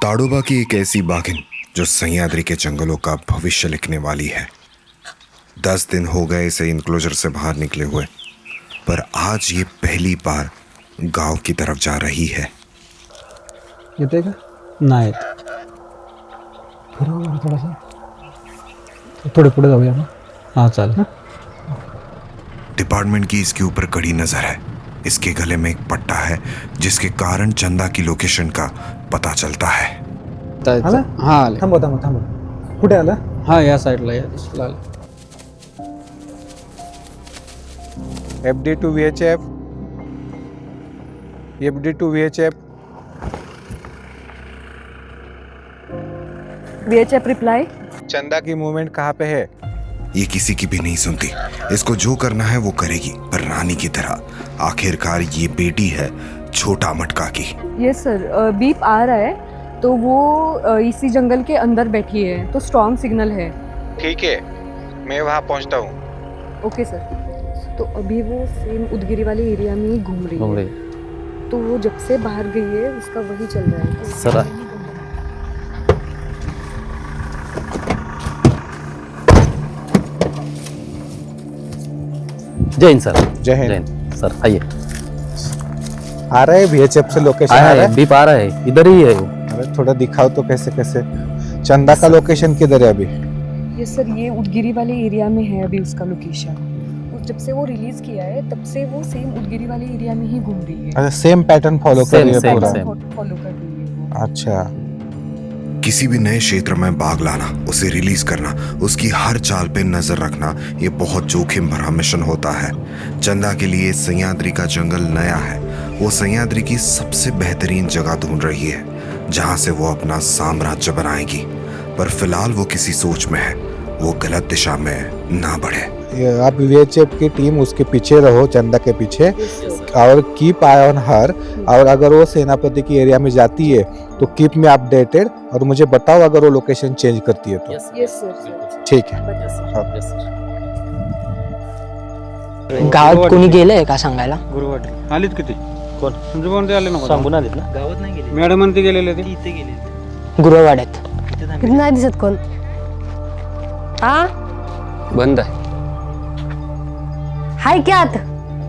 ताडोबा की एक ऐसी बाघिन जो सह्याद्री के जंगलों का भविष्य लिखने वाली है। 10 दिन हो गए इसे इनक्लोजर से बाहर निकले हुए, पर आज ये पहली बार गांव की तरफ जा रही है। येते का? नाही येत. फिरवा बरं थोडासा. थोडे पुढे जाऊया ना. हाँ चालेल. डिपार्टमेंट की इसके ऊपर कड़ी नजर है। इसके गले में एक पट्टा है जिसके कारण चंदा की लोकेशन का पता चलता है। आला? हाँ आले. थांबव. कुठे आला? हाँ या साईडला या दिसला आले. FD to VHF, FD to VHF. VHF reply. Chanda की मूवमेंट कहाँ पे है? ये किसी की भी नहीं सुनती। इसको जो करना है वो करेगी, पर रानी की तरह। आखिरकार ये बेटी है छोटा मटका की। यस सर, बीप आ रहा है तो वो इसी जंगल के अंदर बैठी है, तो स्ट्रॉन्ग सिग्नल है. ठीक है, मैं वहाँ पहुँचता हूँ. Okay sir. तो अभी वो सेम उदगिरी वाले एरिया में ही घूम रही है. तो वो जब से बाहर गई है उसका वही चल रहा है. सर जय हिंद सर. जय हिंद. जय हिंद सर. आइए. आ रहा है VHF से लोकेशन आ आया रहा है, है? बीप आ रहा है, इधर ही है वो. अरे थोड़ा दिखाओ तो कैसे कैसे. चंदा का लोकेशन किधर है अभी? यस सर, ये उदगिरी वाले एरिया में है अभी उसका लोकेशन. जब से वो रिलीज किया है तब से वो सेम उदगिरी वाले एरिया में ही घूम रही है. अच्छा, सेम पैटर्न फॉलो कर रही है Same, पूरा. same. फॉलो कर रही है वो. अच्छा, किसी भी नए क्षेत्र में बाघ लाना, उसे रिलीज करना, उसकी हर चाल पे नजर रखना, ये बहुत जोखिम भरा मिशन होता है। चंदा के लिए सह्याद्री का जंगल नया है। वो सह्याद्री की सबसे बेहतरीन जगह ढूंढ रही है जहां से वो अपना साम्राज्य बनाएगी, पर फिलहाल वो किसी सोच में है। वो गलत दिशा में ना बढ़े। ये आप VHF की टीम उसके पीछे रहो, चंदा के पीछे, और कीप आई ऑन हर. और अगर वो सेनापति की एरिया में जाती है तो कीप मी अपडेटेड और मुझे बताओ अगर वो लोकेशन चेंज करती है तो. Yes sir. ठीक है. गावात कोणी गेलंय का सांगायला? गुरुवाडी आलीत किती कोण तुमचे कोणते आले नको सांगून आलेत ना. गावात नाही गेले मॅडम ते गेलेले ते इथे गेले गुरुवाड्यात. किती नाही दिसत कोण. हा बंद आहे हाय क्या आत.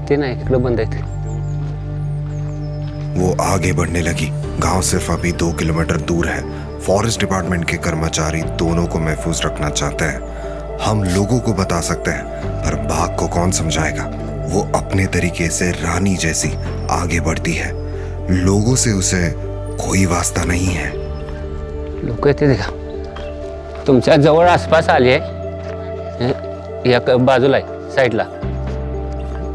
ते नाही, इकडे बंद आहे. वो आगे बढ़ने लगी। गांव सिर्फ अभी 2 किलोमीटर दूर है। फॉरेस्ट डिपार्टमेंट के कर्मचारी दोनों को महफूज रखना चाहते हैं। हम लोगों को बता सकते हैं, पर बाघ को कौन समझाएगा? वो अपने तरीके से रानी जैसी आगे बढ़ती है। लोगों से उसे कोई वास्ता नहीं है। लोक येते का तुमच्या जवळ आसपास आली आहे. या बाजूला आहे साईडला.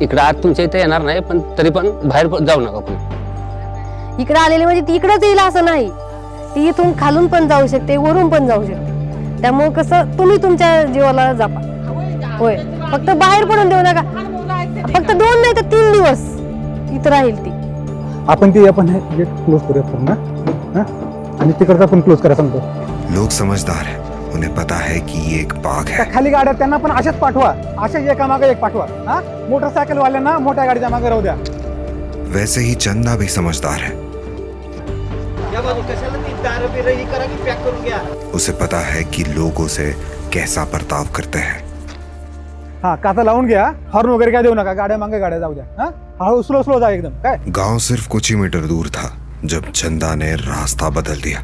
इकडे आत तुमच्या इथे येणार नाही, पण तरी पण बाहेर जाऊ नका कोणी. इकडे आलेली म्हणजे ती इकडेच येईल असं नाही. ती इथून खालून पण जाऊ शकते, वरून पण जाऊ शकते. त्यामुळे कसं तुम्ही तुमच्या जीवाला जपा. होय, फक्त बाहेर पडून देऊ नका. फक्त 2 नाही तर 3 दिवस इथं राहील ती. आपण गेट क्लोज करूया पूर्ण. हां? आणि तिकडचा पण क्लोज करा सांगतो. लोग समझदार हैं। उन्हें पता है कि ये एक बाघ है। खाली गाड्या त्यांना पण अशाच पाठवा. अशाच एका मागे एक पाठवा. हां? मोटरसायकल वाल्यांना मोठ्या गाडीच्या मागे राहू द्या. वैसे ही चंदा भी समझदार है। उसे पता है कि लोग उसे कैसा बर्ताव करते हैं। हां, काचा लावून घ्या. हॉर्न वगैरे काय देऊ नका. गाड्या मागे गाड्या जाऊ द्या. हां? हळू स्लो जा एकदम. काय? गांव सिर्फ कुछ ही मीटर दूर था जब चंदा ने रास्ता बदल दिया।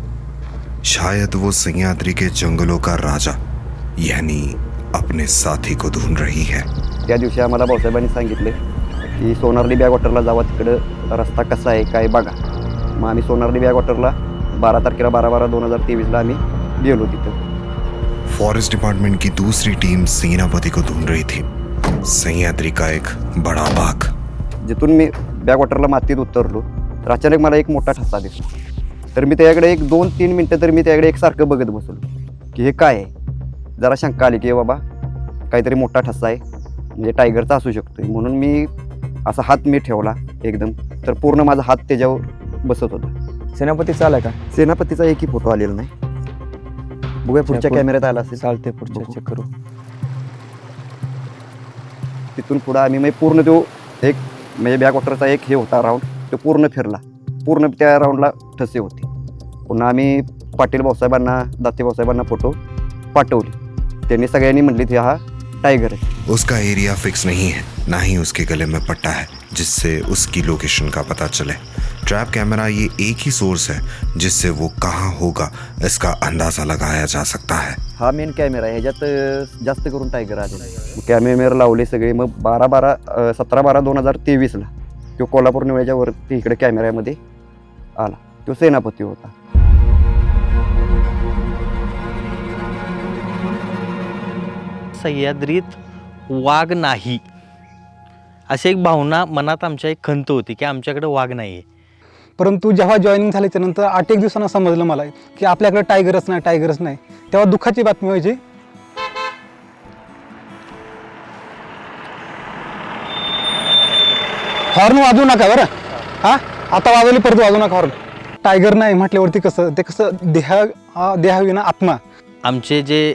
शायद वो सह्याद्री के जंगलों का राजा यानी अपने साथी को ढूंढ रही है। त्या दिवशी आम्हाला भाऊसाहेबांनी सांगितले की सोनारली बॅकवॉटरला जावा, तिकडं रस्ता कसा आहे काय बघा. मग आम्ही सोनारली बॅकवॉटरला 12 तारखेला 12/12/2023ला आम्ही गेलो तिथं. फॉरेस्ट डिपार्टमेंट की दूसरी टीम सेनापति को ढूंढ रही थी। सह्याद्री का एक बड़ा बाघ। जिथून मी बॅकवॉटरला मातीत उतरलो तर अचानक मला एक मोठा ठसा दिसला. तर मी त्याकडे 1-2-3 मिनटं तर मी त्याकडे एकसारखं बघत बसलो की हे काय आहे. जरा शंका आली की बाबा काहीतरी मोठा ठसा आहे, म्हणजे टायगरचा असू शकतो. म्हणून मी असा हात मी ठेवला एकदम, तर पूर्ण माझा हात त्याच्यावर बसत होता. सेनापतीचा आलाय का? सेनापतीचा एकही फोटो आलेला नाही. बघूया पुढच्या कॅमेऱ्यात आला असेल. चालते, पुढच्या चेक करू. तिथून पुढं आम्ही म्हणजे पूर्ण तो एक म्हणजे बॅकवॉटरचा एक हे होता राऊंड, तो पूर्ण फिरला. पूर्ण त्या राऊंडला ठसे होते. पुन्हा आम्ही पाटील भाऊसाहेबांना दाते भाऊसाहेबांना फोटो पाठवले. त्यांनी सगळ्यांनी म्हणले की हा टायगर है. उसका एरिया फिक्स नहीं है, ना ही उसके गले में पट्टा है जिससे उसकी लोकेशन का पता चले. ट्रैप कैमरा ये एक ही सोर्स है जिससे वो कहाँ होगा इसका अंदाजा लगाया जा सकता है. हा मेन कॅमेरा आहे, ह्याच्यात जास्त करून टायगर आले. कॅमेरा लावले सगळे. मग 17/12/2023 तो कोल्हापूर निवळ्याच्या वरती इकडे कॅमेऱ्यामध्ये आला. तो सेनापती होता. सह्याद्रीत वाघ नाही अशी एक भावना मनात आमच्या एक खंत होती की आमच्याकडे वाघ नाही आहे. परंतु जेव्हा जॉईनिंग झाल्याच्या नंतर 8-1 दिवसांना समजलं मला की आपल्याकडे टायगरच नाही. तेव्हा दुःखाची बातमी व्हायची. हॉर्न वाजवू नका बरं. हा आता वाजवली परत वाजवू नका हॉर्न. टायगर नाही म्हटल्यावरती कसं देहाविना आत्मा. आमचे जे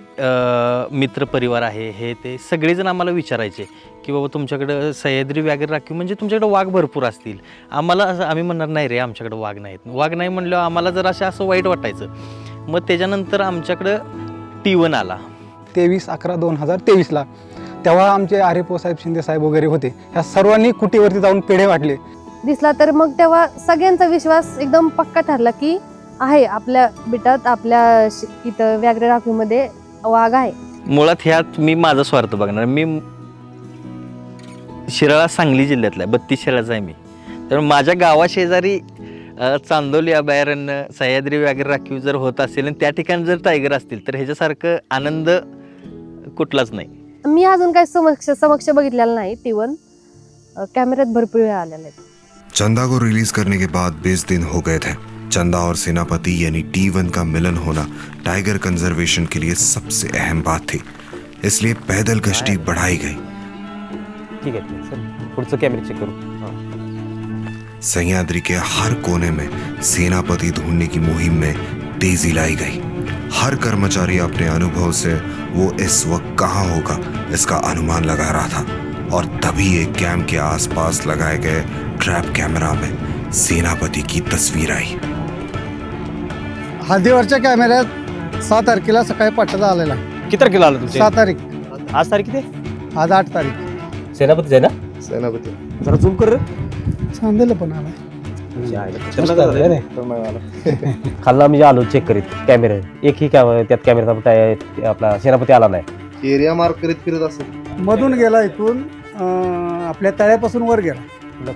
मित्र परिवार आहे हे ते सगळेजण आम्हाला विचारायचे की बाबा तुमच्याकडं सह्याद्री व्याघ्र राखीव म्हणजे तुमच्याकडे वाघ भरपूर असतील. आम्हाला असं आम्ही म्हणणार नाही रे आमच्याकडे वाघ नाहीत. वाघ नाही म्हणल्यावर आम्हाला जर असं वाईट वाटायचं. मग त्याच्यानंतर आमच्याकडं T1 आला 23/11/2023 तेव्हा आमचे आरेपो साहेब, शिंदे साहेब वगैरे होते. ह्या सर्वांनी कुटीवरती जाऊन पेढे वाटले. दिसला तर मग तेव्हा सगळ्यांचा विश्वास एकदम पक्का ठरला की आहे आपल्या बेटात, आपल्या इथं व्याघ्र राखीवमध्ये वाघ आहे. मुळात ह्यात मी माझा स्वार्थ बघणार. मी शिराळा सांगली जिल्ह्यातला 32 शिराळाचा आहे मी. तर माझ्या गावाशेजारी चांदोली अभयारण्य, सह्याद्री व्याघ्र राखीव जर होत असेल आणि त्या ठिकाणी जर टायगर असतील तर ह्याच्यासारखं आनंद कुठलाच नाही. मी अजून काही समक्ष बघितलेलं नाही. T1 कॅमेऱ्यात भरपूर वेळा आलेले आहेत. चंदा को रिलीज करने के बाद 20 दिन हो गए थे. चंदा और सेनापति यानी T1 का मिलन होना टाइगर कंजर्वेशन के लिए सबसे अहम बात थी. इसलिए पैदल गश्ती बढ़ाई गई. ठीक है सर, पुढचं कॅमेरा चेक करू. सह्याद्री के हर कोने में सेनापति ढूंढने की मुहिम में तेजी लाई गई. हर कर्मचारी अपने अनुभव से वो इस वक्त कहाँ होगा इसका अनुमान लगा रहा था. और तभी एक कैंप के आसपास लगाए गए ट्रैप कैमरा में सेनापति की तस्वीर आई. हद्दीवरच्या कॅमेऱ्यात 6 तारखेला सकाळी पट्टा आलेला. किती तारखेला आलं तुमचं? 6 तारीख. आज तारीख किती? आज 8 तारीख. सेनापती आहे ना? सेनापती. जरा झूम कर रे. सांगेल पण आला. खाल्ला म्हणजे आलो चेक करीत कॅमेरा. एकही त्यात कॅमेरा आपला सेनापती आला नाही. एरिया मार्क करीत फिरत असेल. मधून गेला इथून आपल्या तळ्यापासून वर गेला.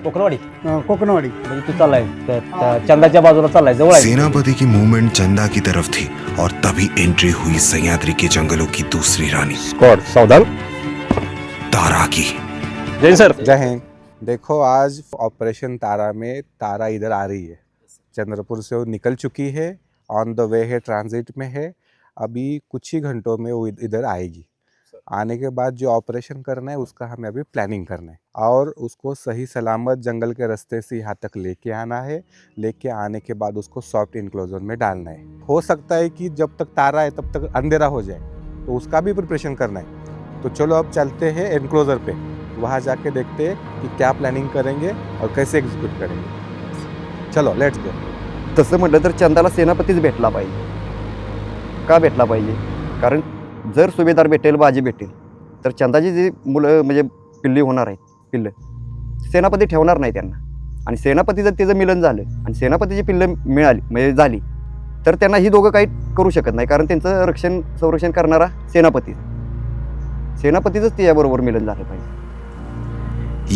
कोकणवाडी कोकणवाडी म्हणजे तू चाललाय चंदाच्या बाजूला चाललाय जवळ आहे. सेनापति की मूवमेंट चंदा की तरफ थी और तभी एंट्री हुई सह्याद्री के जंगलों की दूसरी रानी स्क्वाड सावधान. तारा की. जय सर. जय हिंद. देखो आज ऑपरेशन तारा में तारा इधर आ रही है. चंद्रपुर से वो निकल चुकी है, ऑन द वे है, ट्रांजिट में है. अभी कुछ ही घंटों में वो इधर आएगी. आने के बाद जो ऑपरेशन करना है उसका हमें अभी प्लानिंग करना है और उसको सही सलामत जंगल के रास्ते से यहाँ तक लेके आना है. लेके आने के बाद उसको सॉफ्ट इनक्लोजर में डालना है. हो सकता है कि जब तक तारा है तब तक अंधेरा हो जाए, तो उसका भी प्रिपरेशन करना है. तो चलो अब चलते हैं एनक्लोजर पे. वहाँ जाके देखते हैं कि क्या प्लानिंग करेंगे और कैसे एग्जीक्यूट करेंगे. चलो लेट्स गो. तसं म्हटलं तर चंदाला सेनापतीच भेटला पाहिजे. का भेटला पाहिजे? कारण जर सुभेदार भेटेल, बाजी भेटेल, तर चंदाची जी मुलं म्हणजे पिल्ली होणार आहेत, पिल्लं सेनापती ठेवणार नाही त्यांना. आणि सेनापती जर त्याचं मिलन झालं आणि सेनापतीची पिल्लं मिळाली म्हणजे झाली तर त्यांना ही दोघं काही करू शकत नाही. कारण त्यांचं संरक्षण करणारा सेनापतीचंच त्याच्याबरोबर मिलन झालं पाहिजे.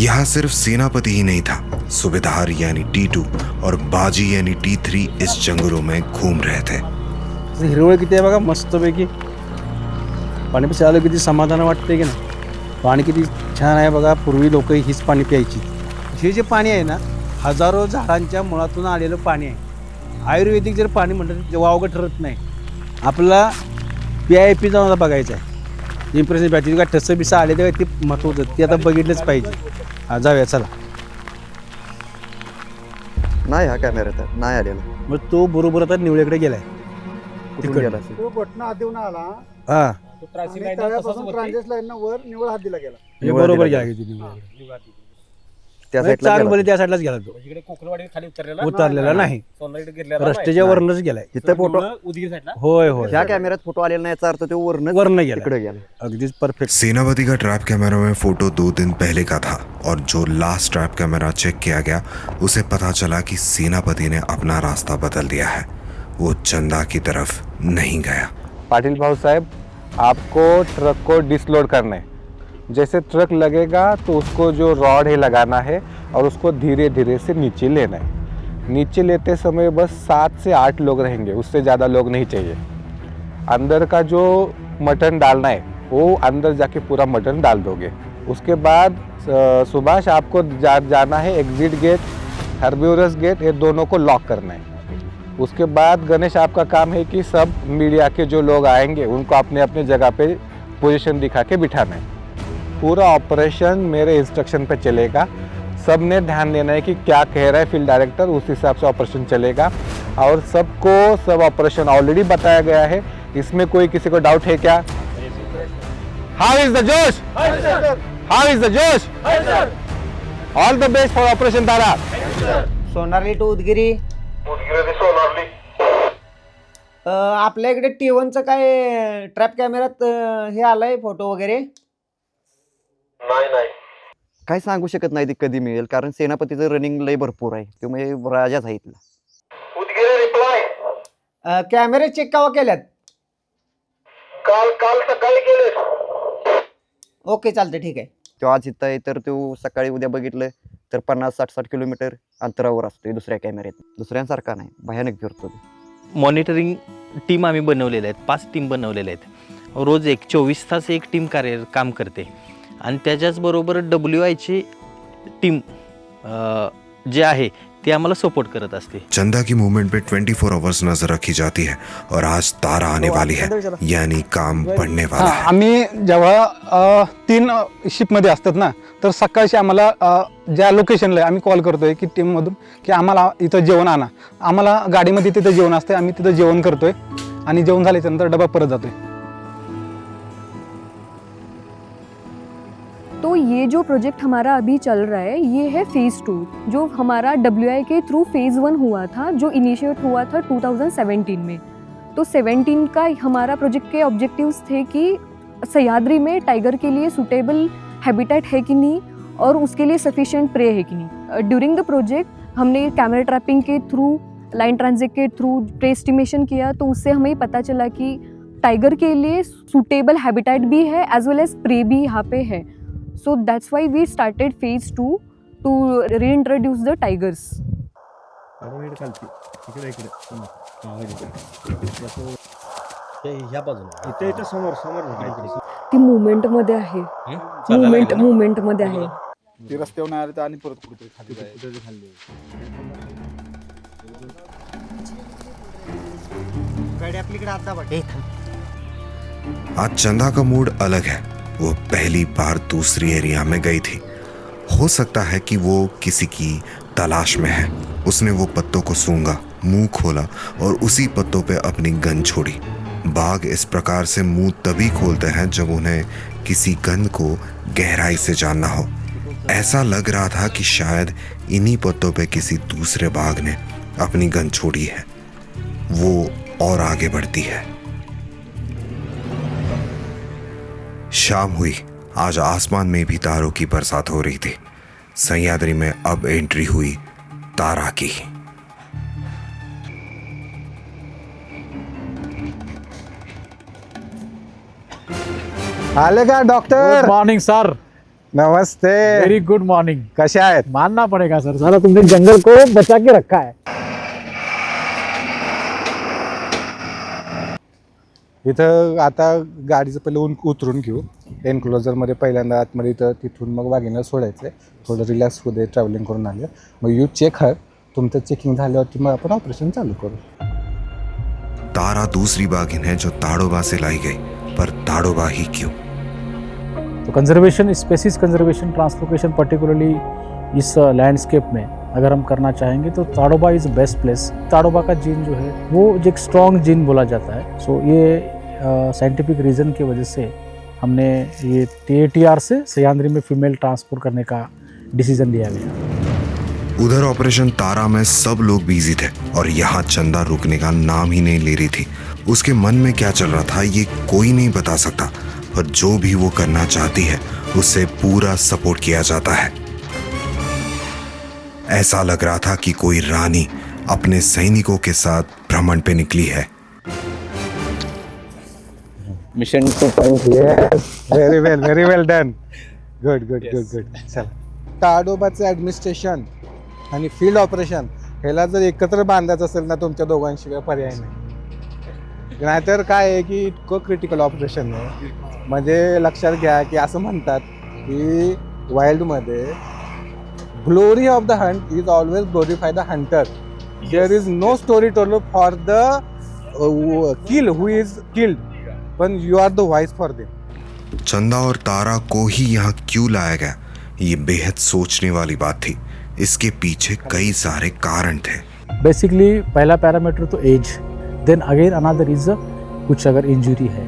यहाँ सिर्फ सेनापति ही नहीं था. सूबेदार यानी T2 और बाजी यानी T3 इस जंगलों में घूम रहे थे. हिरवळ किती आहे बघा मस्तपैकी. पाण्यापाशी आलं किती समाधान वाटते की ना. पाणी किती छान आहे बघा. पूर्वी लोक हीच पाणी प्यायची. हे जे पाणी आहे ना हजारो झाडांच्या मुळातून आलेलं पाणी आहे. आयुर्वेदिक जर पाणी म्हटलं तर वावगं ठरत नाही. आपल्याला PIP जाऊन आता बघायचं आहे. इम्प्रेशन पाहिजे का ठसं बिसं आले तेव्हा ते महत्त्वाचं ते आता बघितलंच पाहिजे. जाऊया चला. नाही हा कॅमेरा नाही आलेला. मग तो बरोबर आता निवळ्याकडे गेलाय. कुठून गेला असेल? तो बटना हात देऊन आला. हां तळ्यापासून ट्रान्झिट लाईन वर निवळ हात दिला गेला. बरोबर घ्या. त्या म्हणजे साईडला चांगली गेला. त्या साईडलाच गेला तो इकडे कोकणवाडी खाली उतरलेला उतरलेला नाही रस्त्याच्या वरनच गेलाय इथं फोटो उदगीर साईडला होय होय ह्या कॅमेऱ्यात फोटो आलेला नाही याचा अर्थ तो वरनं वरनं गेला तिकडे गेला. अगदीच परफेक्ट। सेनापति का ट्रैप कैमरा में फोटो 2 दिन पहले का था और जो लास्ट ट्रैप कैमरा चेक किया गया उसे पता चला कि सेनापति ने अपना रास्ता बदल दिया है। वो चंदा की तरफ नहीं गया। पाटिल भाऊ साहब, आपको ट्रक को डिसलोड करना है। जैसे ट्रक लगेगा तो उसको जो रॉड है लगाना है और उसको धीरे धीरे से नीचे लेना है। नीचे लेते समय बस 7 से 8 लोग रहेंगे, उससे ज़्यादा लोग नहीं चाहिए। अंदर का जो मटन डालना है वो अंदर जाके पूरा मटन डाल दोगे। उसके बाद सुभाष आपको जाना है एग्जिट गेट, हर्ब्यूरस गेट, ये दोनों को लॉक करना है। उसके बाद गणेश आपका काम है कि सब मीडिया के जो लोग आएंगे उनको अपने अपने जगह पे पोजीशन दिखा के बिठाना है। पूरा ऑपरेशन मेरे इंस्ट्रक्शन पे चलेगा। सब ने ध्यान देना है कि क्या कह रहा है फील्ड डायरेक्टर, उस हिसाब से ऑपरेशन चलेगा। और सबको सब ऑपरेशन ऑलरेडी बताया गया है, इसमें कोई किसी को डाउट है क्या? हाउ is the josh? How is the josh? All the best for operation Tara. Sonarli to Udgiri. आपल्या इकडे T1चं काय ट्रॅप कॅमेऱ्यात हे आलंय फोटो वगैरे? काय सांगू शकत नाही ती कधी मिळेल, कारण सेनापतीचं रनिंग लय भरपूर आहे, तो म्हणजे राजाच आहे इथला. कॅमेरे चेक केव्हा केल्यात? काल सकाळी केले. ओके चालते, ठीक आहे. तो आज इथं आहे तर तो सकाळी उद्या बघितलं तर 50-60 किलोमीटर अंतरावर असतोय दुसऱ्या कॅमेऱ्यात. दुसऱ्यांसारखा नाही, भयानक फिरतो तो. मॉनिटरिंग टीम आम्ही बनवलेल्या आहेत, 5 टीम बनवलेल्या आहेत. रोज 24 तास एक टीम काम करते आणि त्याच्याचबरोबर WIची टीम जे आहे ते आम्हाला सपोर्ट करत असते. चंदा की मूवमेंट पे 24 आवर्स नजर रखी जाती है और आज तारा आने वाली है, यानी काम बढ़ने वाला है। आम्ही जेव्हा 3 शिपमध्ये असतात ना, तर सकाळची आम्हाला ज्या लोकेशनला आम्ही कॉल करतोय की टीममधून की आम्हाला इथं जेवण आणा. आम्हाला गाडीमध्ये तिथं जेवण असते, आम्ही तिथं जेवण करतोय आणि जेवण झाल्याच्यानंतर डबा परत जातोय. तो ये जो प्रोजेक्ट हमारा अभी चल रहा है ये है फेज़ 2, जो हमारा WI के थ्रू फेज़ 1 हुआ था, जो इनिशिएट हुआ था 2017 में। तो 17 का हमारा प्रोजेक्ट के ऑब्जेक्टिव्स थे कि सह्याद्री में टाइगर के लिए सूटेबल हैबिटेट है कि नहीं और उसके लिए सफिशिएंट प्रे है कि नहीं। ड्यूरिंग द प्रोजेक्ट हमने कैमरा ट्रैपिंग के थ्रू, लाइन ट्रांजिट के थ्रू प्रे एस्टिमेशन किया, तो उससे हमें पता चला कि टाइगर के लिए सूटेबल हैबिटेट भी है एज वेल एज प्रे भी यहाँ पे है। So that's why we started phase 2 to reintroduce the tigers. ती मुवमेंट मध्ये आहे, मुवमेंट मध्ये आहे. ती रस्त्यावर आले तर आणि परत कुठे खाली गाडी आपलीकडे आता बघ. आज चंदा का मूड अलग है। वो पहली बार दूसरी एरिया में गई थी। हो सकता है कि वो किसी की तलाश में है। उसने वो पत्तों को सूंघा, मुंह खोला और उसी पत्तों पे अपनी गन छोड़ी। बाघ इस प्रकार से मुंह तभी खोलते हैं जब उन्हें किसी गंध को गहराई से जानना हो। ऐसा लग रहा था कि शायद इन्हीं पत्तों पे किसी दूसरे बाघ ने अपनी गन छोड़ी है। वो और आगे बढ़ती है। शाम हुई। आज आसमान में भी तारों की बरसात हो रही थी। सह्याद्री में अब एंट्री हुई तारा की। आले का डॉक्टर? Good morning sir. नमस्ते. Very good morning. कसे आहेत? मानना पड़ेगा सर, सारा तुमने जंगल को बचा के रखा है. इथं आता गाडीचं पहिले उतरून घेऊ. एन्क्लोजरमध्ये पहिल्यांदा आतमध्ये इथं, तिथून मग वाघिणीला सोडायचं आहे. थोडं रिलॅक्स होऊ दे, ट्रॅव्हलिंग करून आले. मग यू चेक हर. तुमचं चेकिंग झाल्यावरती मग आपण ऑपरेशन चालू करू. तारा दूसरी बाघिन है जो ताड़ोबा से लाई गई, पर ताड़ोबा ही क्यों? तो conservation, species conservation, translocation particularly इस लैंडस्केप में अगर हम करना चाहेंगे तो Tadoba is best place. Tadoba का जीन जो है वो एक स्ट्रॉन्ग जीन बोला जाता है. सो ये साइंटिफिक रीज़न की वजह से हमने ये TATR से सह्याद्री में फीमेल ट्रांसपोर्ट करने का डिसीजन लिया गया। उधर ऑपरेशन तारा में सब लोग बिजी थे और यहाँ चंदा रुकने का नाम ही नहीं ले रही थी। उसके मन में क्या चल रहा था ये कोई नहीं बता सकता, पर जो भी वो करना चाहती है उससे पूरा सपोर्ट किया जाता है। ऐसा लग रहा था कि कोई रानी अपने सैनिकों के साथ भ्रमण पे निकली है। Mission 2.0 very well done. Good. चला. ताडोबाचं ॲडमिनिस्ट्रेशन आणि फील्ड ऑपरेशन ह्याला जर एकत्र बांधायचं असेल ना तुमच्या दोघांशिवाय पर्याय नाही. नाहीतर काय आहे की इतकं क्रिटिकल ऑपरेशन आहे. म्हणजे लक्षात घ्या की असं म्हणतात की वाईल्डमध्ये glory of the hunt is always glorify the hunter. There is no story told for the kill who is killed, पण you are the voice for them. Chanda और तारा को ही यहाँ क्यों लाया गया, ये बेहद सोचने वाली बात थी। इसके पीछे कई सारे कारण थे। बेसिकली पहला पैरामीटर तो age, then again another is कुछ अगर इंजरी है,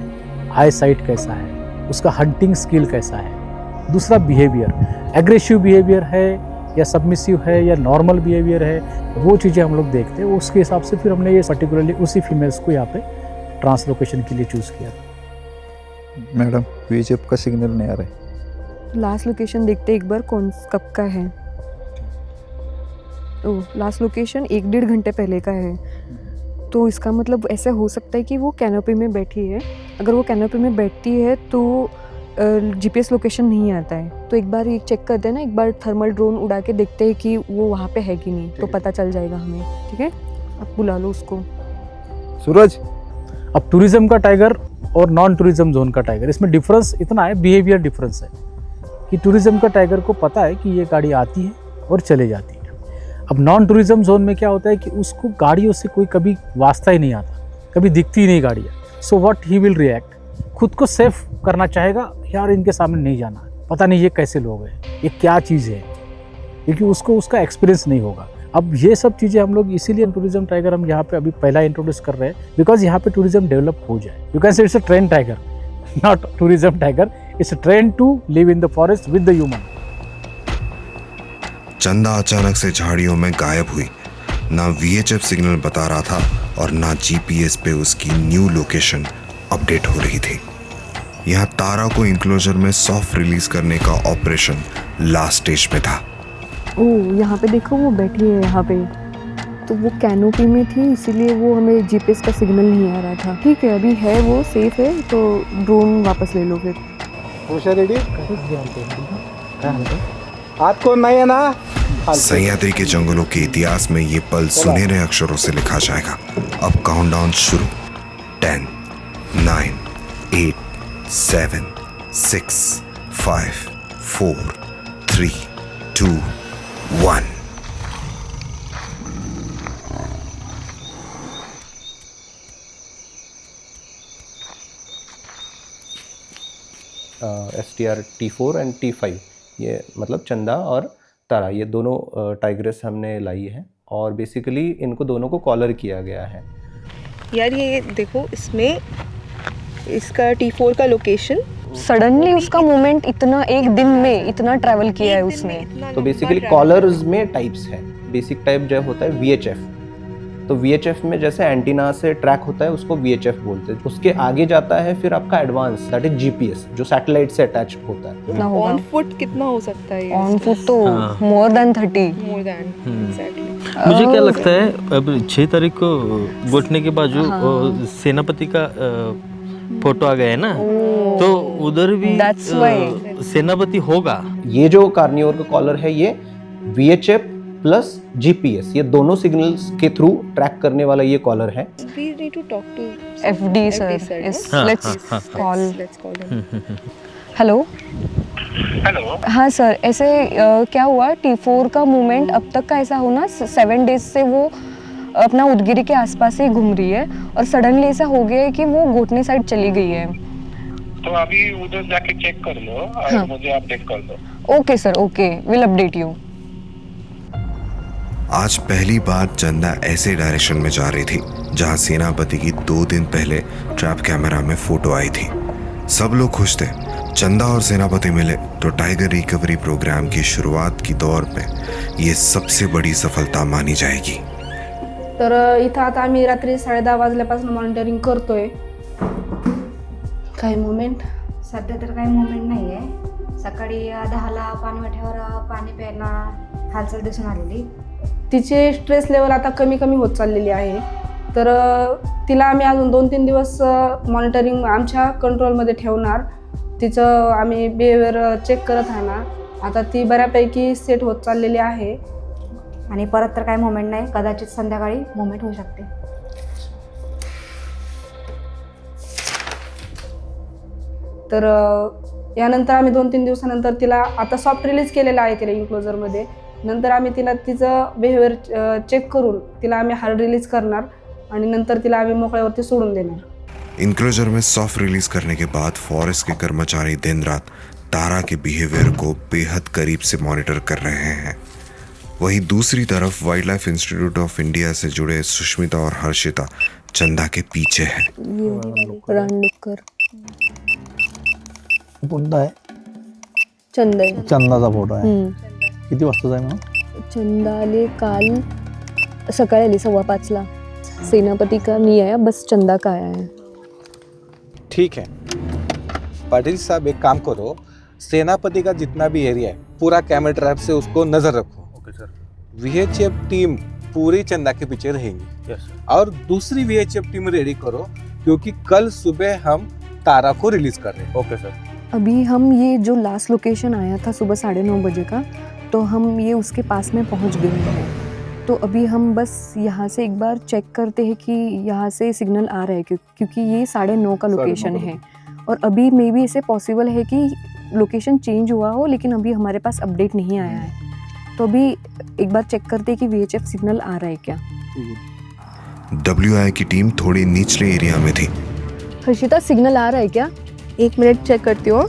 आई साइट कैसा है, उसका हंटिंग स्किल कैसा है, दूसरा बिहेवियर, एग्रेसिव बिहेवियर है या सबमिसिव है या नॉर्मल बिहेवियर है, वो चीज़ें हम लोग देखते हैं। उसके हिसाब से फिर हमने ये पर्टिकुलरली उसी फीमेल्स को यहाँ पे ट्रांसलोकेशन के लिए चूज़ किया। मैडम VHF का सिग्नल नहीं आ रहा है। लास्ट लोकेशन देखते एक बार कौन कब का है। लास्ट लोकेशन 1-1.5 घंटे पहले का है, तो इसका मतलब ऐसा हो सकता है कि वो कैनोपी में बैठी है। अगर वो कैनोपी में बैठती है तो GPS लोकेशन नहीं आता है, तो एक बार ये चेक करते हैं ना, एक बार थर्मल ड्रोन उड़ा के देखते हैं कि वो वहाँ पे है कि नहीं, तो पता चल जाएगा हमें। ठीक है, आप बुला लो उसको। सूरज, अब टूरिज्म का टाइगर और नॉन टूरिज्म जोन का टाइगर, इसमें डिफरेंस इतना है, बिहेवियर डिफरेंस है कि टूरिज्म का टाइगर को पता है कि ये गाड़ी आती है और चले जाती है। अब नॉन टूरिज्म जोन में क्या होता है कि उसको गाड़ियों से कोई कभी वास्ता ही नहीं आता, कभी दिखती ही नहीं गाड़ियाँ। So what he will react, खुद को सेफ करना चाहेगा, यार इनके सामने नहीं जाना, पता नहीं ये कैसे लोग हैं, ये क्या चीज़ है, क्योंकि उसको उसका एक्सपीरियंस नहीं होगा। अब ये सब चीज़ें हम लोग इसीलिए टूरिज्म टाइगर हम यहाँ पे अभी पहला इंट्रोड्यूस कर रहे हैं, बिकॉज यहाँ पे टूरिज्म डेवलप हो जाए। You can say it's a train tiger, not tourism tiger, it's train to live in the forest with the human. Chanda अचानक से झाड़ियों में गायब हुई। ना VHF सिग्नल बता रहा था और ना GPS पे उसकी न्यू लोकेशन अपडेट हो रही थी। यहाँ तारा को इंक्लोजर में सॉफ्ट रिलीज करने का ऑपरेशन लास्ट स्टेज में था। ओह, यहाँ पे देखो वो बैठी है यहाँ पे, तो वो कैनोपी में थी, इसीलिए वो हमें GPS का सिग्नल नहीं आ रहा था। ठीक है, अभी है वो सेफ है, तो ड्रोन वापस ले लो फिर। रेडी, आपको नहीं है ना। सह्याद्री के जंगलों के इतिहास में ये पल सुनहरे अक्षरों से लिखा जाएगा। अब काउंटडाउन शुरू। 10, 9, 8, 7, 6, 5, 4, 3, 2, 1। STR T4 एंड T5, ये मतलब चंदा और तारा, ये दोनों टाइग्रेस हमने लाई है और बेसिकली इनको दोनों को कॉलर किया गया है। यार ये देखो, इसमें इसका T4 का लोकेशन, सडनली उसका मूवमेंट इतना, एक दिन में इतना ट्रैवल किया है उसने। तो बेसिकली कॉलर्स में टाइप्स है। बेसिक टाइप जो होता है VHF, तो VHF में जैसे एंटीना से ट्रैक होता है उसको VHF बोलते हैं। उसके आगे जाता है फिर आपका एडवांस, दैट इज GPS, जो सैटेलाइट से अटैच्ड होता है। ऑन फुट कितना हो सकता है? ऑन फुट तो more than 30। More than, exactly. मुझे क्या लगता है, अब 6 तारीख को घुटने के बाजू सेनापति का फोटो आ गया है ना, तो उधर भी सेनापति होगा। ये जो कार्नियोर का कॉलर है, ये VHF प्लस GPS, ये दोनों सिग्नल्स के थ्रू ट्रैक करने वाला ये कॉलर है। We need to talk to FD sir. Yes, let's call him. Hello. हाँ सर, ऐसे क्या हुआ, T4 का मूवमेंट अब तक का ऐसा होना 7 डेज से वो अपना उदगिरी के आसपास ही घूम रही है, और सडनली ऐसा हो गया है कि वो घोटने साइड चली गई है। तो अभी उधर जाके चेक कर लो और मुझे अपडेट कर दो। Okay sir, okay, will update you. आज पहली बार चंदा ऐसे डायरेक्शन में जा रही थी जहां सेनापति की 2 दिन पहले ट्रैप कैमरा में फोटो आई थी। सब लोग खुश थे, चंदा और सेनापति मिले तो टाइगर रिकवरी प्रोग्राम की शुरुआत की दौर पे ये सबसे बड़ी सफलता मानी जाएगी। तर इथं आता आम्ही रात्री 10:30 वाजल्यापासून मॉनिटरिंग करतोय. काही मोमेंट सध्या तर काही मोमेंट नाही आहे. सकाळी 10ला पाणवठ्यावर पाणी प्यायला हालचाल दिसून आलेली. तिचे स्ट्रेस लेवल आता कमी कमी होत चाललेली आहे. तर तिला आम्ही अजून 2-3 दिवस मॉनिटरिंग आमच्या कंट्रोलमध्ये ठेवणार. तिचं आम्ही बिहेवियर चेक करत आहे ना. आता ती बऱ्यापैकी सेट होत चाललेली आहे. आणि परत तर काही मोमेंट नाही. कदाचित संध्याकाळी मोमेंट होऊ शकते. तर यानंतर आम्ही 2-3 दिवसानंतर तिला आता सॉफ्ट रिलीज केलेला आहे तिला इन्क्लोजरमध्ये. नंतर आम्ही तिला तिचं बिहेवियर चेक करून तिला आम्ही हार्ड रिलीज करणार आणि नंतर तिला आम्ही मोकळ्यावरती सोडून देणार. इनक्लोजर में सॉफ्ट रिलीज करने के बाद फॉरेस्ट के कर्मचारी दिन रात तारा के बिहेवियर को बेहद करीब से मॉनिटर कर रहे हैं। वहीं दूसरी तरफ wildlife institute of India से जुड़े सुष्मिता और हर्षिता चंदा के पीछे हैं। रानडुक्कर कोणता आहे? चंदा चंदाचा फोटो आहे. किती वाजता आहे मग? चंदा आले काल सकाळी आली 5:15ला. सेनापति का नहीं आया, बस चंदा का आया है. ठीक है पाटिल साहब, एक काम करो, सेनापति का जितना भी एरिया है पूरा कैमरा ट्रैप से उसको नजर रखो. Okay sir. VHF टीम पूरी चंदा के पीछे रहेंगी. यस. और दूसरी VHF टीम रेडी करो क्योंकि कल सुबह हम तारा को रिलीज कर रहे हैं. Okay sir. अभी हम ये जो लास्ट लोकेशन आया था सुबह 9:30 बजे का, तो हम ये उसके पास में पहुंच गए हैं. तो अभी हम बस यहाँ से एक बार चेक करते हैं कि यहाँ से सिग्नल आ रहा है क्योंकि ये 9:30 का लोकेशन है. और अभी मे बी ऐसे पॉसिबल है कि लोकेशन चेंज हुआ हो, लेकिन अभी हमारे पास अपडेट नहीं आया है. तो अभी एक बार चेक करते हैं कि VHF सिग्नल आ रहा है क्या. WI की टीम थोड़ी निचले एरिया में थी, हर्षिता सिग्नल आ रहा है क्या? 1 मिनट चेक करती हूँ.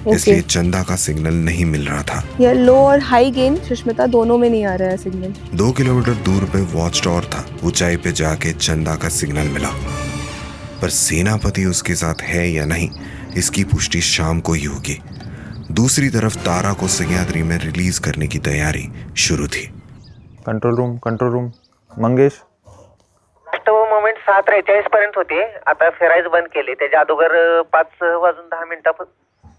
इसलिए चंदा का सिग्नल नहीं मिल रहा था. यह लो और हाई गेन सुष्मिता दोनों में नहीं आ रहा है सिग्नल. 2 किलोमीटर दूर पे वॉच टावर था. ऊंचाई पे जाके चंदा का सिग्नल मिला, पर सेनापति उसके साथ है या नहीं इसकी पुष्टि शाम को ही होगी. दूसरी तरफ तारा को सह्याद्री में रिलीज करने की तैयारी शुरू थी. Control room Mangesh. मोमेंट 7:43 पर्यंत होते. आता फेरायज बंद केले. त्याच्या अगोदर 5:10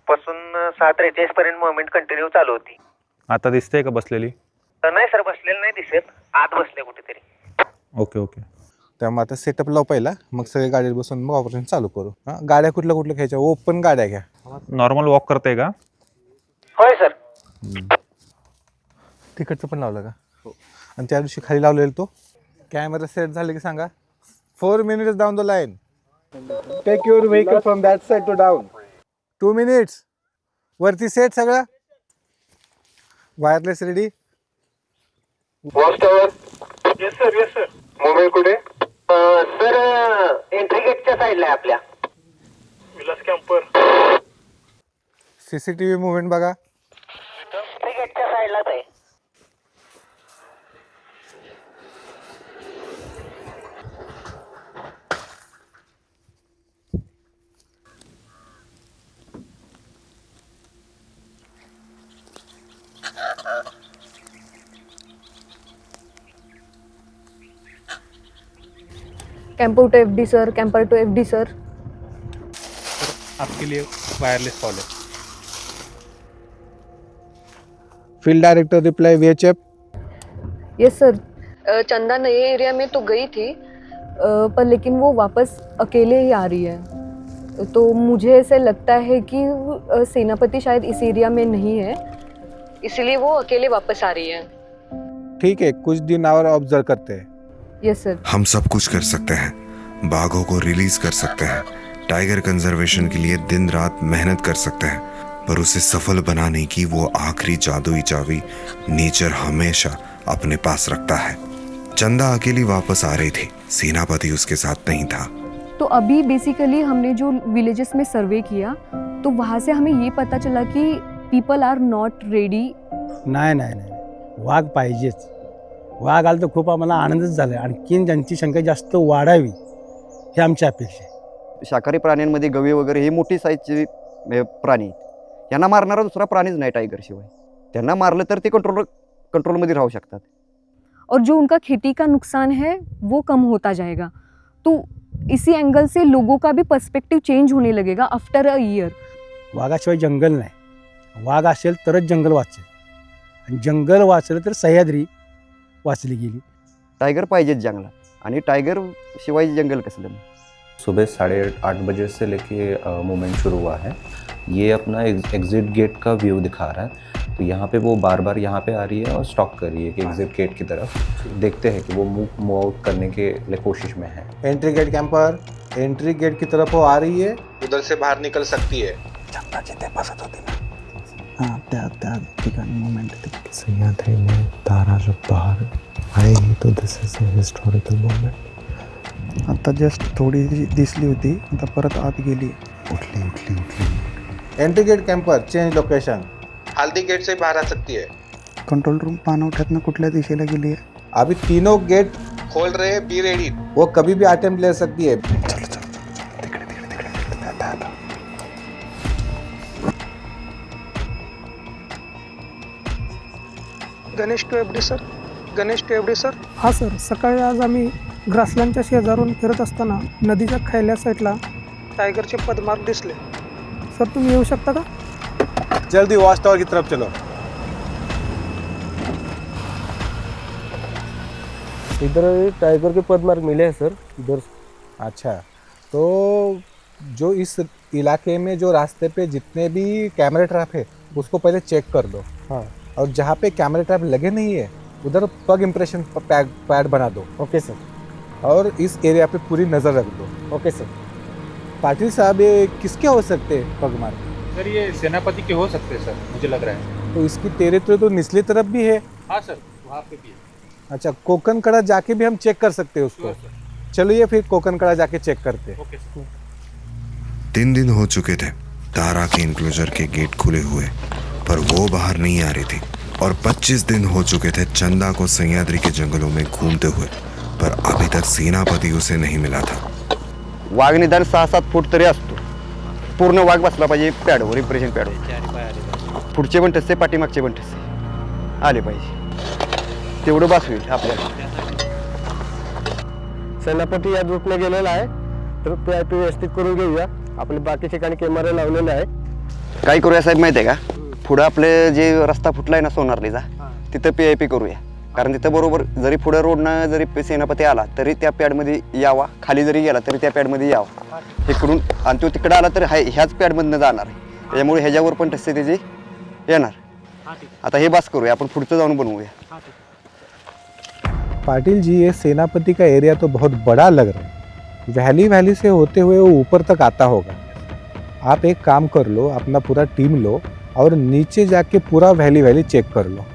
पासून 7:43 पर्यंत मोमेंट कंटिन्यू चालू होती. आता दिसते का बसलेली? नाही सर, बसलेलं नाही दिसत. आत बसले कुठेतरी. ओके. त्यामुळे आता सेटअप लाव पहिला, मग सगळे गाडीवर बसून मग ऑपरेशन चालू करू. हां, गाड्या कुठल्या घ्यायच्या? ओपन गाड्या घ्या. नॉर्मल वॉक करते का? होय सर. तिकडचं पण लावलं का? हो. आणि त्या दिवशी खाली लावलेलं तो कॅमेरा सेट झाले की सांगा. 4 minutes down the line. Take your vehicle from that side to down. 2 minutes. वरती सेट सगळं. Wireless ready. Watch tower. Yes sir. Mobile कुठे? सर एंट्री गेटच्या साईडला आहे आपल्या. विलास कॅम्पर. CCTV मुवमेंट बघा. एंट्री गेटच्या साईडलाच आहे. Camper to FD sir, camper to FD sir. आपके लिए वायरलेस कॉल है. Field director reply VHF. Yes sir. Chanda नए एरिया में तो गई थी, पर लेकिन वो वापस अकेले ही आ रही है. तो मुझे ऐसे लगता है कि सेनापति शायद इस एरिया में नहीं है, इसलिए वो अकेले वापस आ रही है. ठीक है, कुछ दिन और ऑब्जर्व करते हैं. Yes sir. हम सब कुछ कर सकते हैं. बाघों को रिलीज कर सकते हैं. टाइगर कंजर्वेशन के लिए दिन रात मेहनत कर सकते हैं, पर उसे सफल बनाने की वो आखिरी जादुई चाबी नेचर हमेशा अपने पास रखता है. चंदा अकेली वापस आ रही थी. सेनापति उसके साथ नहीं था. तो अभी बेसिकली हमने जो विलेजेस में सर्वे किया, तो वहाँ से हमें ये पता चला कि पीपल आर नॉट रेडी. नाही वाघ पाहिजेच. वाघ आला तर खूप आम्हाला आनंदच झाला. आणखीन ज्यांची संख्या जास्त वाढावी हे आमची अपेक्षा आहे. शाकाहारी प्राण्यांमध्ये गवे वगैरे हे मोठी साईजचे प्राणी आहेत. यांना मारणारा दुसरा प्राणीच नाही टायगर शिवाय. त्यांना मारलं तर ते कंट्रोलमध्ये राहू शकतात. और जो उनका खेती का नुकसान है वो कम होता जाएगा. तो इसी एंगल से लोगों का भी पर्सपेक्टिव चेंज होने लगेगा आफ्टर अ ईयर. वाघाशिवाय जंगल नाही. वाघ असेल तरच जंगल वाचेल आणि जंगल वाचलं तर सह्याद्री वाचली गेली. टायगर पाहिजेच जंगलात आणि टायगर शिवाय जंगल कसलं. सुबह 8:30 बजे से लेके मूवमेंट शुरू हुआ है. ये अपना एग्जिट गेट का व्यू दिखा रहा है. तो यहाँ पे वो बार बार यहाँ पे आ रही है और स्टॉप कर रही है कि एग्जिट गेट की तरफ. देखते हैं कि वो मूव आउट करने के लिए कोशिश में है. Entry gate camper, entry gate की तरफ वो आ रही है, उधर से बाहर निकल सकती है. हाँ त्या ठिकाणी मोमेंट सह्याद्री में तारा जब बाहर आएगी तो this is a historical moment. आता जस्ट थोडी दिसली होती, आता परत आत गेली. उठली. Entry gate camper change location. Haldi gate से बाहर आ सकती है. कंट्रोल रूम पानवठ्यातनं कुठल्या दिशेला गेली आहे. अभी तीनों गेट खोल रहे हैं, बी रेडी. वो कभी भी अटेम्प्ट ले सकती है. गणेश टेवडे सर. हा सर, सकाळी आज आम्ही ग्रासलँडच्या शेजारून फिरत असताना नदीच्या खयल्या साईडला टायगरचे पदमार्क दिसले. सर तुम्ही येऊ शकता का? जल्दी वॉच टावर की तरफ चलो. इधर टाइगर के पदमार्क मिले हैं सर इधर. अच्छा, तो जो इस इलाके में जो रास्ते पे जितने भी कैमरा ट्रैप है उसको पहले चेक कर दो. हाँ. और जहाँ पे कैमरा ट्रैप लगे नहीं है उधर पग इम्प्रेशन पैड बना दो. Okay sir. और इस एरिया पे पूरी नज़र रख दो. Okay sir. पाटिल साहब ये किसके हो सकते हैं पग मार्क? सर ये सेनापति के हो सकते हैं सर, मुझे लग रहा है. तो इसकी टेरिटरी तो निचली तरफ भी है. हाँ सर, वहाँ पे भी है. अच्छा, कोकन कड़ा जाके भी हम चेक कर सकते हैं उसको. चलिए फिर कोकन कड़ा जाके चेक करते हैं. Okay sir. 3 दिन हो चुके थे तारा के इंक्लोजर के गेट खुले हुए, पर वो बाहर नहीं आ रही थी. और 25 दिन हो चुके थे चंदा को सह्याद्री के जंगलों में घूमते हुए, पर अभी तक सेनापति उसे नहीं मिला था. वाघ निदान 6-7 फूट तरी असतो. पूर्ण वाघ बसला पाहिजे पॅडवर, इम्प्रेशन पॅडवर. पुढचे पण ठसे, पाठीमागचे पण ठसे आले पाहिजे. तेवढं बस होईल आपल्याला. सेनापती या रूटने गेलेला आहे, तर PIP व्यवस्थित करून घेऊया. आपले बाकी ठिकाणी कॅमेरे लावलेले आहे. काय करूया साहेब माहिती आहे का, पुढं आपले जे रस्ता फुटलाय ना सोनारलीचा, तिथं PIP करूया. कारण तिथं बरोबर जरी पुढं रोडनं जरी सेनापती आला तरी त्या पॅडमध्ये यावा, खाली जरी गेला तरी त्या पॅडमध्ये यावा हे करून. आणि तो तिकडं आला तर ह्याच पॅडमधनं जाणार आहे, त्याच्यामुळे ह्याच्यावर पण ठसे त्याचे येणार. आता हे बस करूया, आपण पुढचं जाऊन बनवूया. पाटिल जी, ये सेनापति का एरिया तो बहुत बड़ा लग रहा है. वैली से होते हुए वो ऊपर तक आता होगा. आप एक काम कर लो, अपना पूरा टीम लो और नीचे जाके पूरा वैली चेक कर लो.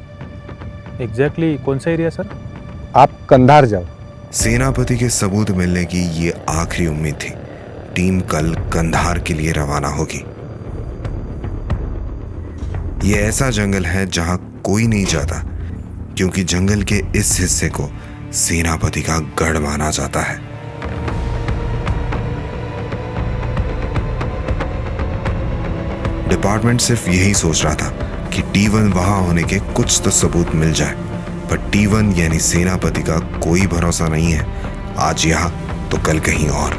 एग्जैक्टली कौन सा एरिया सर? आप कंधार जाओ. सेनापति के सबूत मिलने की ये आखिरी उम्मीद थी. टीम कल कंधार के लिए रवाना होगी. ये ऐसा जंगल है जहां कोई नहीं जाता, क्योंकि जंगल के इस हिस्से को सेनापति का गढ़ माना जाता है. डिपार्टमेंट सिर्फ यही सोच रहा था कि T1 वहां होने के कुछ तो सबूत मिल जाए, पर T1 यानी सेनापति का कोई भरोसा नहीं है. आज यहाँ तो कल कहीं और.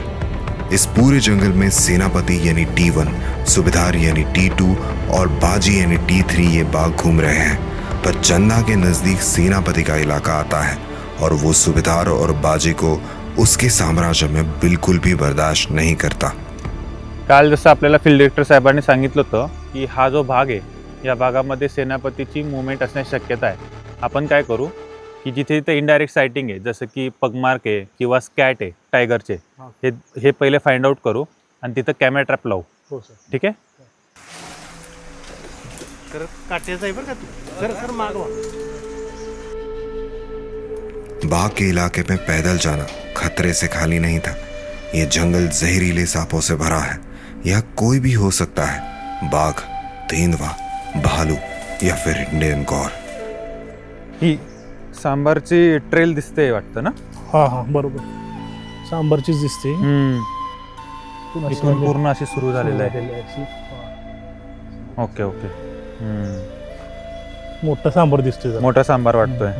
इस पूरे जंगल में सेनापति यानी T1, सुबेदार यानी T2 और बाजी यानी T3 ये बाघ घूम रहे हैं. पर चंदा के नजदीक सेनापति का इलाका आता है और वो सुबेदार और बाजी को उसके साम्राज्य में बिल्कुल भी बर्दाश्त नहीं करता. काल जसं आपल्याला फील्ड डायरेक्टर साहेबांनी सांगितलं होतं की हा जो भाग आहे या भागामध्ये सेनापतीची मुवमेंट असण्याची शक्यता आहे. आपण काय करू की जिथे जिथे इनडायरेक्ट सायटिंग आहे, जसं की पगमार्क आहे किंवा स्कॅट आहे टायगरचे, हे पहिले फाइंड आउट करू आणि तिथं कॅमेरा ट्रॅप लावू. हो सर. ठीक आहे. तर काट्याचं आहे बरं का तू. सर मागवा. बाघ के इलाके में पैदल जाना खतरे से खाली नहीं था. ये जंगल जहरीले सांपों से भरा है. यहाँ कोई भी हो सकता है. बाघ, तेंदुआ, भालू या फिर इंडियन गौर. ही सांबारची ट्रेल दिसते वाटतं ना? हा बरोबर, सांबारचीच दिसते. इथून पूर्ण अशी सुरू झालेली आहे. Okay okay. मोठा सांबार दिसतोय जरा. मोठा सांबार वाटतोय.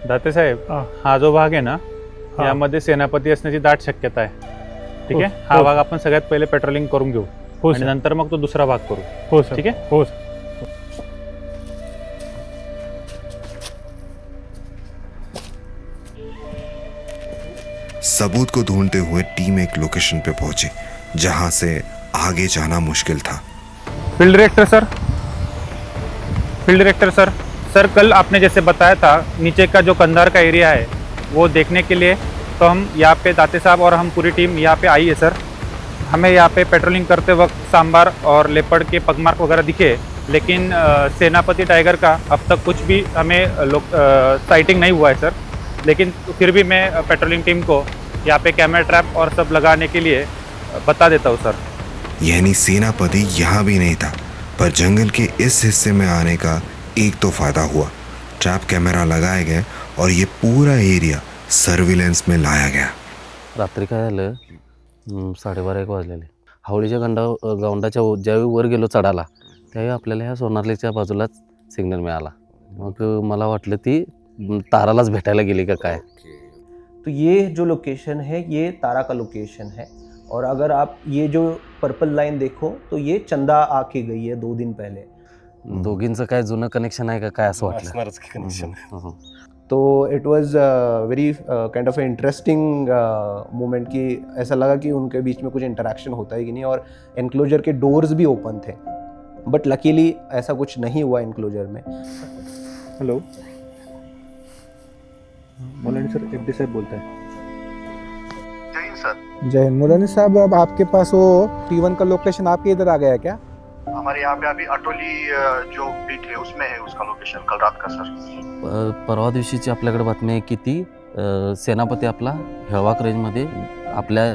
दाते साहेब, हा जो भाग आहे ना, यामध्ये सेनापती असण्याची दाट शक्यता आहे. ठीक आहे, हा भाग आपण सगळ्यात पहिले पेट्रोलिंग करून घेऊ आणि नंतर मग तो दुसरा भाग करू. हो सर. ठीक आहे. हो सर. सबूत को ढूंढते हुए टीम एक लोकेशन पे पहुंची जहां से आगे जाना मुश्किल था. Field director sir, field director sir, sir कल आपने जैसे बताया था नीचे का जो कंधार का एरिया है वो देखने के लिए, तो हम यहाँ पे दाते साहब और हम पूरी टीम यहाँ पे आई है सर. हमें यहाँ पे पेट्रोलिंग करते वक्त सांबार और लेपर्ड के पगमार्क वगैरह दिखे, लेकिन सेनापति टाइगर का अब तक कुछ भी हमें साइटिंग नहीं हुआ है सर. लेकिन फिर भी मैं पेट्रोलिंग टीम को यहाँ पे कैमरा ट्रैप और सब लगाने के लिए बता देता हूँ सर. यानी सेनापति यहाँ भी नहीं था, पर जंगल के इस हिस्से में आने का एक तो फायदा हुआ. ट्रैप कैमरा लगाए गए और ये पूरा एरिया सर्विलेंस में लाया गया. रात्री काय झालं, 12:30-1 वाजलेले. हावळीच्या गौंडाच्या ज्यावेळी वर गेलो चढाला, त्यावेळी आपल्याला ह्या सोनारलीच्या बाजूलाच सिग्नल मिळाला. मग मला वाटलं ती तारालाच भेटायला गेली का काय. तो ये जो लोकेशन है ये तारा का लोकेशन है, और अगर आप ये जो पर्पल लाइन देखो तो ये चंदा आके गई है 2 दिन पहले. दोघींचं काय जुनं कनेक्शन आहे का काय असं वाटलं. कनेक्शन. तो इट वाज very kind of interesting moment कि ऐसा लगा कि उनके बीच में कुछ इंटरेक्शन होता है कि नहीं, और एनक्लोजर के डोर्स भी ओपन थे, बट लकीली ऐसा कुछ नहीं हुआ एनक्लोजर में. हेलो मोलानी सर, एफडी साहब बोलता है. जय हिंद. मोलानी साहब, अब आपके पास वो T1 का लोकेशन आपके इधर आ गया है क्या? हमारे यहाँ पे अभी अटोली जो बीट है उसमें है उसका लोकेशन कल रात का सर. परवा दिवशीची आपल्याकडे बातमी आहे की ती सेनापती आपला हेळवाक रेंजमध्ये आपल्या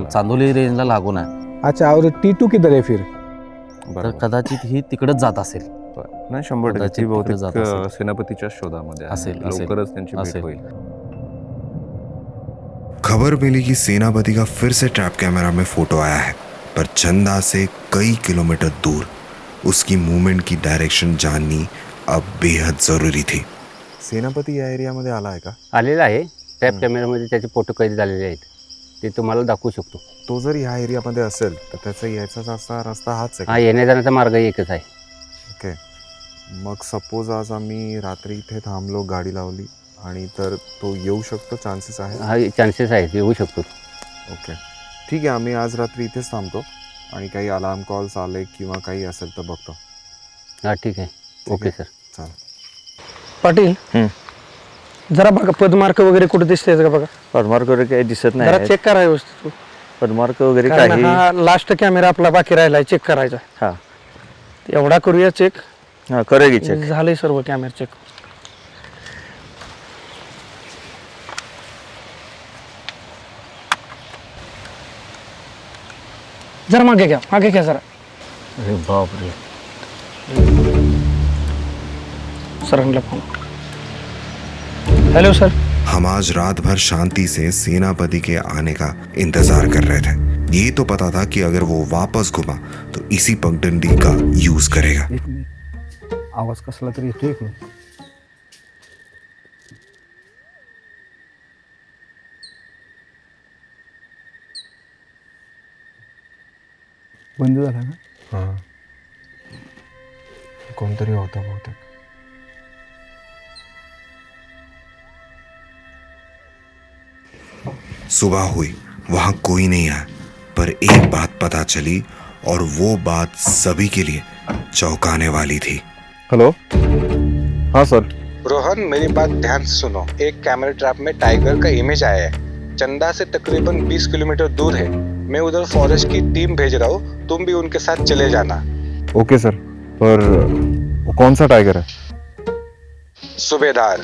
चांदोली रेंजला लागून आहे. अच्छा, और T2 किधर है फिर? तर कदाचित ही तिकडेच जात असेल. नाही, 100% ती बहुतेक जात असेल. सेनापतीच्या शोधामध्ये असेल, लवकरच त्यांची भेट असेल. होईल. खबर मिली कि सेनापति का फिर से ट्रैप कैमरा में फोटो आया है, पर चंदा से कई किलोमीटर दूर. उसकी मूवमेंट की डायरेक्शन जाननी अब बेहद जरूरी थी. सेनापती या एरियामध्ये आला आहे का? आलेला आहे. ट्रॅप कॅमेरामध्ये त्याचे फोटो कैद झालेले आहेत, ते तुम्हाला दाखवू शकतो. तो जर ह्या एरियामध्ये असेल तर त्याचा यायचा रस्ता हाच आहे. हा, येण्या जाण्याचा मार्ग एकच आहे. ओके, मग सपोज आज आम्ही रात्री इथे थांबलो, गाडी लावली आणि तर तो येऊ शकतो, चान्सेस आहे? हा, चान्सेस आहेत, येऊ शकतो. ओके, ठीक आहे. आम्ही आज रात्री इथेच थांबतो आणि काही अलार्म कॉल्स आले किंवा काही असेल तर बघतो. हा, ठीक आहे. ओके सर, चालेल. पाटील, जरा बघा पदमार्क वगैरे कुठे दिसते का बघा. पदमार्क वगैरे काही दिसत जरा नाही. चेक करा व्यवस्थित. पदमार्क वगैरे कारण काही. हा लास्ट कॅमेरा आपला बाकी राहिलाय चेक करायचा. हा, एवढा करूया चेक. हा, करूया की चेक. झाले सर्व कॅमेरा चेक. जरा मागे घ्या जरा. अरे बापरे. सरांना फोन. Hello sir. हम आज रात भर शांति से सेनापति के आने का इंतजार कर रहे थे. ये तो पता था कि अगर वो वापस घुमा तो इसी पगडंडी का यूज करेगा. आवाज कसला तरी येतोय की. बंद झाला ना. हाँ, कोणतरी होता बहुतेक. सुबह हुई, वहां कोई नहीं आया, पर एक बात पता चली और वो बात सभी के लिए चौंकाने वाली थी. हेलो. हाँ सर. रोहन, मेरी बात ध्यान से सुनो. एक कैमरा ट्रैप में टाइगर का इमेज आया है. चंदा से तकरीबन 20 किलोमीटर दूर है. मैं उधर फॉरेस्ट की टीम भेज रहा हूँ, तुम भी उनके साथ चले जाना. Okay sir. पर कौन सा टाइगर है? सूबेदार.